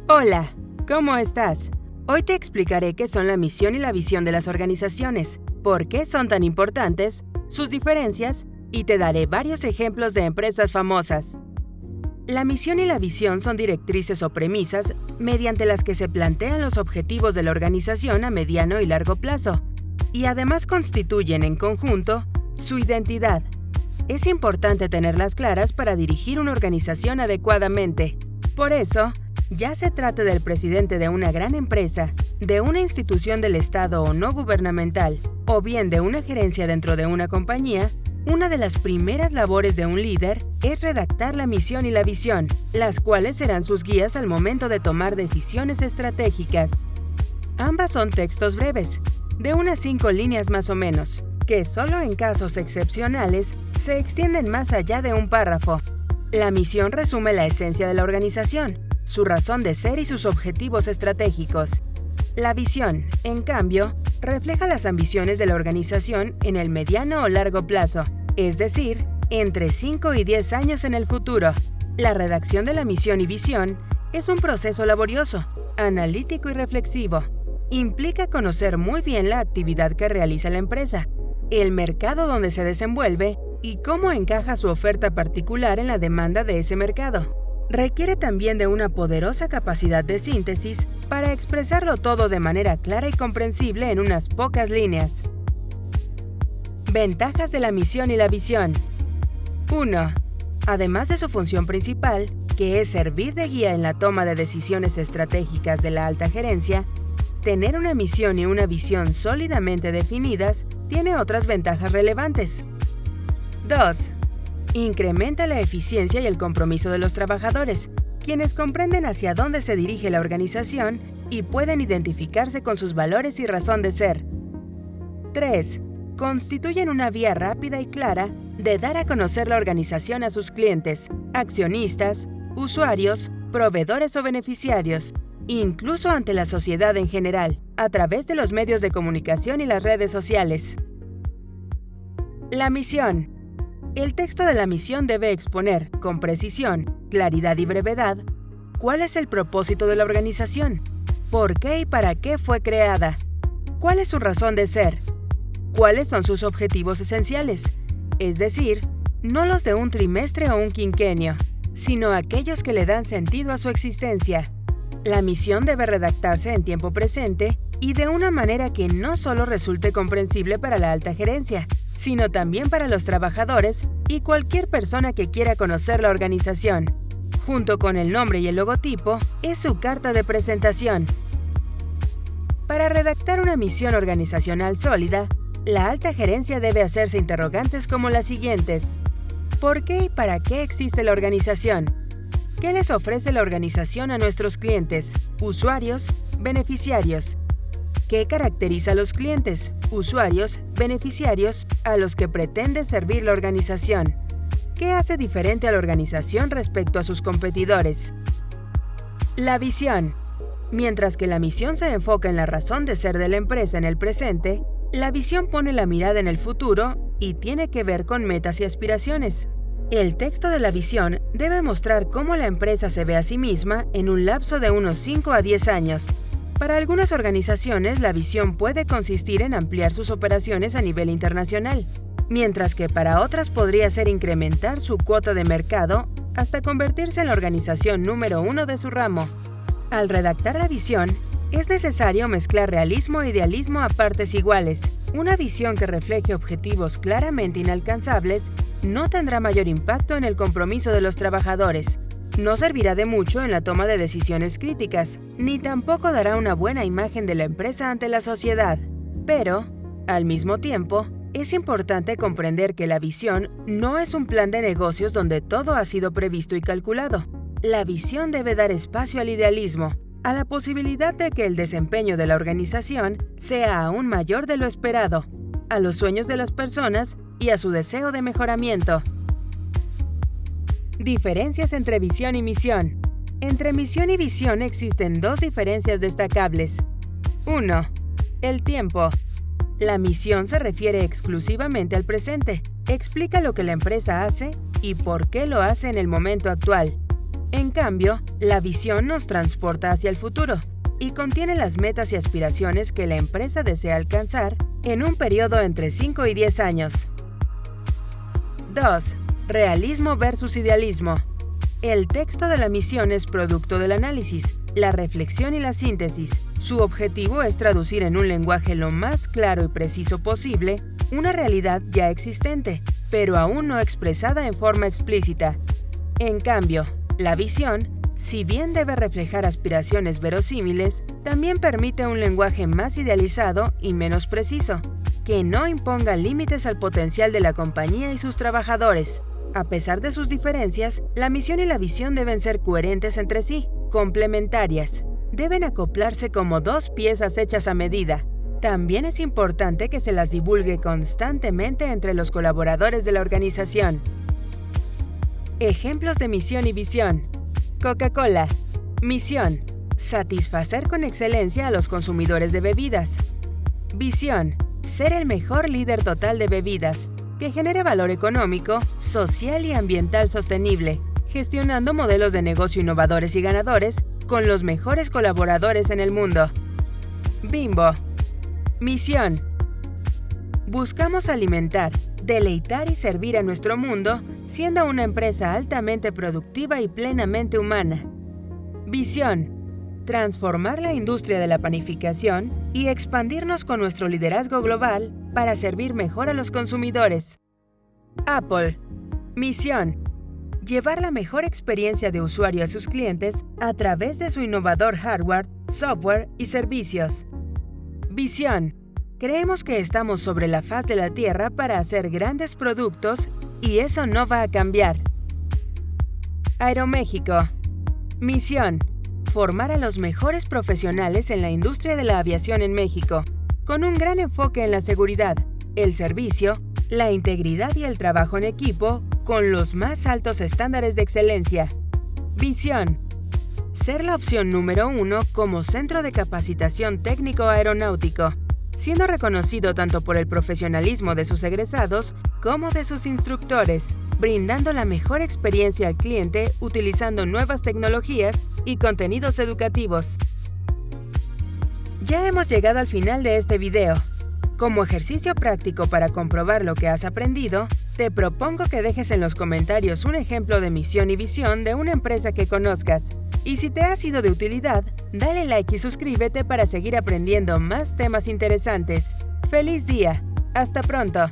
Hola, ¿cómo estás? Hoy te explicaré qué son la misión y la visión de las organizaciones, por qué son tan importantes, sus diferencias y te daré varios ejemplos de empresas famosas. La misión y la visión son directrices o premisas mediante las que se plantean los objetivos de la organización a mediano y largo plazo, y además constituyen en conjunto su identidad. Es importante tenerlas claras para dirigir una organización adecuadamente. Por eso, ya se trate del presidente de una gran empresa, de una institución del Estado o no gubernamental, o bien de una gerencia dentro de una compañía, una de las primeras labores de un líder es redactar la misión y la visión, las cuales serán sus guías al momento de tomar decisiones estratégicas. Ambas son textos breves, de unas 5 líneas más o menos, que solo en casos excepcionales se extienden más allá de un párrafo. La misión resume la esencia de la organización, su razón de ser y sus objetivos estratégicos. La visión, en cambio, refleja las ambiciones de la organización en el mediano o largo plazo, es decir, entre 5 y 10 años en el futuro. La redacción de la misión y visión es un proceso laborioso, analítico y reflexivo. Implica conocer muy bien la actividad que realiza la empresa, el mercado donde se desenvuelve y cómo encaja su oferta particular en la demanda de ese mercado. Requiere también de una poderosa capacidad de síntesis para expresarlo todo de manera clara y comprensible en unas pocas líneas. Ventajas de la misión y la visión. 1. Además de su función principal, que es servir de guía en la toma de decisiones estratégicas de la alta gerencia, tener una misión y una visión sólidamente definidas tiene otras ventajas relevantes. 2. Incrementa la eficiencia y el compromiso de los trabajadores, quienes comprenden hacia dónde se dirige la organización y pueden identificarse con sus valores y razón de ser. 3. Constituyen una vía rápida y clara de dar a conocer la organización a sus clientes, accionistas, usuarios, proveedores o beneficiarios, incluso ante la sociedad en general, a través de los medios de comunicación y las redes sociales. La misión. El texto de la misión debe exponer, con precisión, claridad y brevedad, cuál es el propósito de la organización, por qué y para qué fue creada, cuál es su razón de ser, cuáles son sus objetivos esenciales, es decir, no los de un trimestre o un quinquenio, sino aquellos que le dan sentido a su existencia. La misión debe redactarse en tiempo presente y de una manera que no solo resulte comprensible para la alta gerencia, sino también para los trabajadores y cualquier persona que quiera conocer la organización. Junto con el nombre y el logotipo, es su carta de presentación. Para redactar una misión organizacional sólida, la alta gerencia debe hacerse interrogantes como las siguientes. ¿Por qué y para qué existe la organización? ¿Qué les ofrece la organización a nuestros clientes, usuarios, beneficiarios? ¿Qué caracteriza a los clientes, usuarios, beneficiarios a los que pretende servir la organización? ¿Qué hace diferente a la organización respecto a sus competidores? La visión. Mientras que la misión se enfoca en la razón de ser de la empresa en el presente, la visión pone la mirada en el futuro y tiene que ver con metas y aspiraciones. El texto de la visión debe mostrar cómo la empresa se ve a sí misma en un lapso de unos 5 a 10 años. Para algunas organizaciones, la visión puede consistir en ampliar sus operaciones a nivel internacional, mientras que para otras podría ser incrementar su cuota de mercado hasta convertirse en la organización número 1 de su ramo. Al redactar la visión, es necesario mezclar realismo e idealismo a partes iguales. Una visión que refleje objetivos claramente inalcanzables no tendrá mayor impacto en el compromiso de los trabajadores. No servirá de mucho en la toma de decisiones críticas, ni tampoco dará una buena imagen de la empresa ante la sociedad. Pero, al mismo tiempo, es importante comprender que la visión no es un plan de negocios donde todo ha sido previsto y calculado. La visión debe dar espacio al idealismo, a la posibilidad de que el desempeño de la organización sea aún mayor de lo esperado, a los sueños de las personas y a su deseo de mejoramiento. Diferencias entre visión y misión. Entre misión y visión existen 2 diferencias destacables. 1. El tiempo. La misión se refiere exclusivamente al presente, explica lo que la empresa hace y por qué lo hace en el momento actual. En cambio, la visión nos transporta hacia el futuro y contiene las metas y aspiraciones que la empresa desea alcanzar en un periodo entre 5 y 10 años. 2. Realismo versus idealismo. El texto de la misión es producto del análisis, la reflexión y la síntesis. Su objetivo es traducir en un lenguaje lo más claro y preciso posible una realidad ya existente, pero aún no expresada en forma explícita. En cambio, la visión, si bien debe reflejar aspiraciones verosímiles, también permite un lenguaje más idealizado y menos preciso, que no imponga límites al potencial de la compañía y sus trabajadores. A pesar de sus diferencias, la misión y la visión deben ser coherentes entre sí, complementarias. Deben acoplarse como dos piezas hechas a medida. También es importante que se las divulgue constantemente entre los colaboradores de la organización. Ejemplos de misión y visión. Coca-Cola. Misión: satisfacer con excelencia a los consumidores de bebidas. Visión: ser el mejor líder total de bebidas, que genere valor económico, social y ambiental sostenible, gestionando modelos de negocio innovadores y ganadores con los mejores colaboradores en el mundo. Bimbo. Misión: buscamos alimentar, deleitar y servir a nuestro mundo, siendo una empresa altamente productiva y plenamente humana. Visión: transformar la industria de la panificación y expandirnos con nuestro liderazgo global para servir mejor a los consumidores. Apple. Misión: llevar la mejor experiencia de usuario a sus clientes a través de su innovador hardware, software y servicios. Visión: creemos que estamos sobre la faz de la Tierra para hacer grandes productos y eso no va a cambiar. Aeroméxico. Misión: formar a los mejores profesionales en la industria de la aviación en México, con un gran enfoque en la seguridad, el servicio, la integridad y el trabajo en equipo con los más altos estándares de excelencia. Visión: ser la opción número 1 como centro de capacitación técnico aeronáutico, siendo reconocido tanto por el profesionalismo de sus egresados como de sus instructores, brindando la mejor experiencia al cliente utilizando nuevas tecnologías y contenidos educativos. Ya hemos llegado al final de este video. Como ejercicio práctico para comprobar lo que has aprendido, te propongo que dejes en los comentarios un ejemplo de misión y visión de una empresa que conozcas. Y si te ha sido de utilidad, dale like y suscríbete para seguir aprendiendo más temas interesantes. ¡Feliz día! ¡Hasta pronto!